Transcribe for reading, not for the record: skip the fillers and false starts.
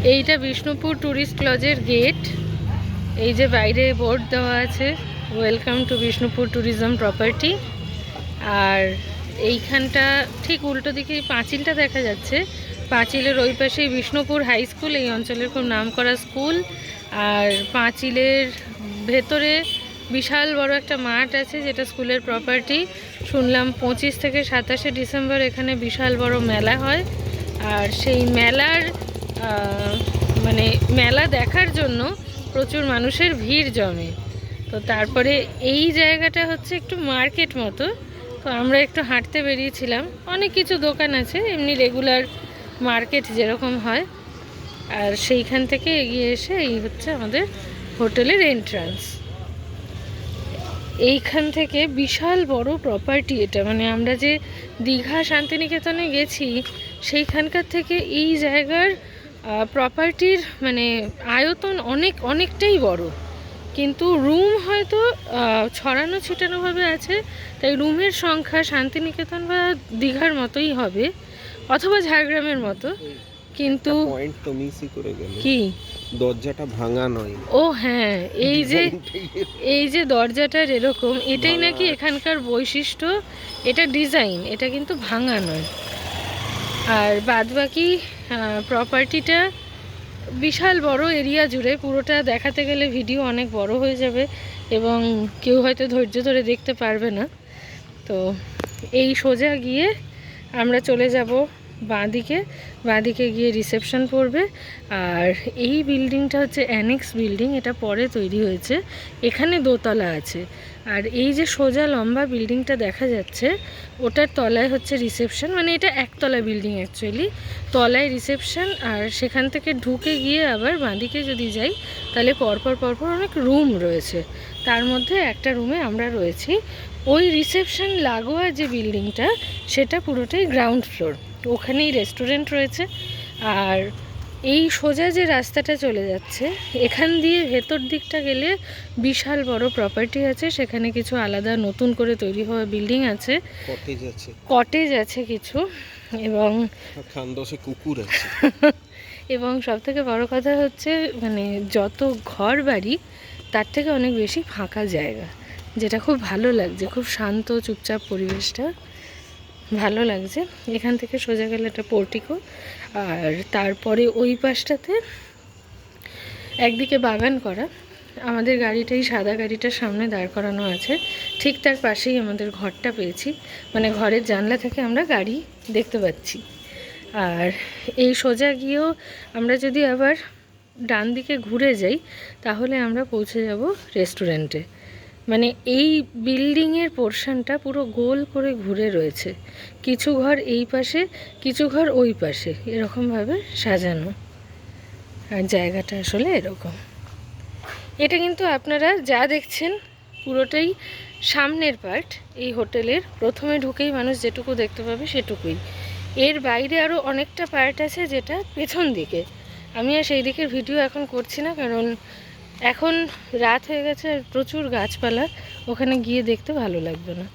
এইটা Bishnupur tourist লজের gate. এই যে বাইরে বোর্ড দেওয়া আছে, welcome to Bishnupur tourism property. আর এইখানটা ঠিক উল্টো দিকে পাঁচিলটা দেখা যাচ্ছে, পাঁচিলের ওই পাশেই বিষ্ণুপুর হাই স্কুল, এই অঞ্চলের খুব নামকরা স্কুল। আর পাঁচিলের ভেতরে বিশাল বড় একটা মাঠ আছে, যেটা স্কুলের প্রপার্টি। শুনলাম 25 থেকে 27শে ডিসেম্বর এখানে বিশাল বড় মেলা হয়। আর সেই মেলার মানে মেলা দেখার জন্য প্রচুর মানুষের ভিড় জমে। তো তারপরে এই জায়গাটা হচ্ছে একটু মার্কেট মতো, তো আমরা একটু হাঁটতে বেরিয়েছিলাম। অনেক কিছু দোকান আছে, এমনি রেগুলার মার্কেট যেরকম হয়। আর সেইখান থেকে এগিয়ে এসে এই হচ্ছে আমাদের হোটেলের এন্ট্রান্স। এইখান থেকে বিশাল বড় প্রপার্টি এটা, মানে আমরা যে দীঘা শান্তিনিকেতনে গেছি সেইখানকার থেকে এই জায়গার প্রপার্টির মানে আয়তন অনেকটাই বড়। কিন্তু রুম হয়তো ছড়ানো ছিটানোভাবে আছে, তাই রুমের সংখ্যা শান্তিনিকেতন বা দীঘার মতোই হবে, অথবা ঝাড়গ্রামের মতো। কিন্তু পয়েন্ট তো মিসই করে গেল, কি দরজাটা ভাঙা নয়। ও হ্যাঁ, এই যে দরজাটার এরকম, এটাই নাকি এখানকার বৈশিষ্ট্য। এটা ডিজাইন, এটা কিন্তু ভাঙা নয়। আর বাদবাকি প্রপার্টিটা বিশাল বড় এরিয়া জুড়ে, পুরোটা দেখাতে গেলে ভিডিও অনেক বড় হয়ে যাবে এবং কেউ হয়তো ধৈর্য ধরে দেখতে পারবে না। তো এই সোজা গিয়ে আমরা চলে যাব বাঁদিকে গিয়ে রিসেপশন পড়বে। আর এই বিল্ডিংটা হচ্ছে অ্যানেক্স বিল্ডিং, এটা পরে তৈরি হয়েছে। এখানে দোতলা আছে। আর এই যে সোজা লম্বা বিল্ডিংটা দেখা যাচ্ছে, ওটার তলায় হচ্ছে রিসেপশন, মানে এটা একতলা বিল্ডিং অ্যাকচুয়ালি। তলায় রিসেপশন, আর সেখান থেকে ঢুকে গিয়ে আবার বাঁদিকে যদি যাই তাহলে পরপর অনেক রুম রয়েছে। তার মধ্যে একটা রুমে আমরা রয়েছি। ওই রিসেপশন লাগোয়া যে বিল্ডিংটা, সেটা পুরোটাই গ্রাউন্ড ফ্লোর, ওখানেই রেস্টুরেন্ট রয়েছে। আর এই সোজা যে রাস্তাটা চলে যাচ্ছে, এখান দিয়ে ভেতর দিকটা গেলে বিশাল বড় প্রপার্টি আছে। সেখানে কিছু আলাদা নতুন করে তৈরি হওয়া বিল্ডিং আছে, কটেজ আছে কিছু, এবং কুকুর আছে। এবং সব থেকে বড় কথা হচ্ছে মানে যত ঘর বাড়ি তার থেকে অনেক বেশি ফাঁকা জায়গা, যেটা খুব ভালো লাগছে। খুব শান্ত চুপচাপ পরিবেশটা ভালো লাগছে। এখান থেকে সোজা গেলে একটা পোর্টিকো, আর তারপরে ওই পাশটাতে একদিকে বাগান করা। আমাদের গাড়িটাই সাদা গাড়িটার সামনে দাঁড় করানো আছে, ঠিক তার পাশেই আমাদের ঘরটা পেয়েছি, মানে ঘরের জানলা থেকে আমরা গাড়ি দেখতে পাচ্ছি। আর এই সোজা গিয়েও আমরা যদি আবার ডান দিকে ঘুরে যাই তাহলে আমরা পৌঁছে যাব রেস্টুরেন্টে। মানে এই বিল্ডিংয়ের পোর্শনটা পুরো গোল করে ঘুরে রয়েছে, কিছু ঘর এই পাশে কিছু ঘর ওই পাশে, এরকমভাবে সাজানো। আর জায়গাটা আসলে এরকম। এটা কিন্তু আপনারা যা দেখছেন পুরোটাই সামনের পার্ট এই হোটেলের। প্রথমে ঢুকেই মানুষ যেটুকু দেখতে পাবে সেটুকুই। এর বাইরে আরও অনেকটা পার্ট আছে যেটা পেছন দিকে। আমি আর সেই দিকের ভিডিও এখন করছি না, কারণ এখন রাত হয়ে গেছে আর প্রচুর গাছপালা, ওখানে গিয়ে দেখতে ভালো লাগবে না।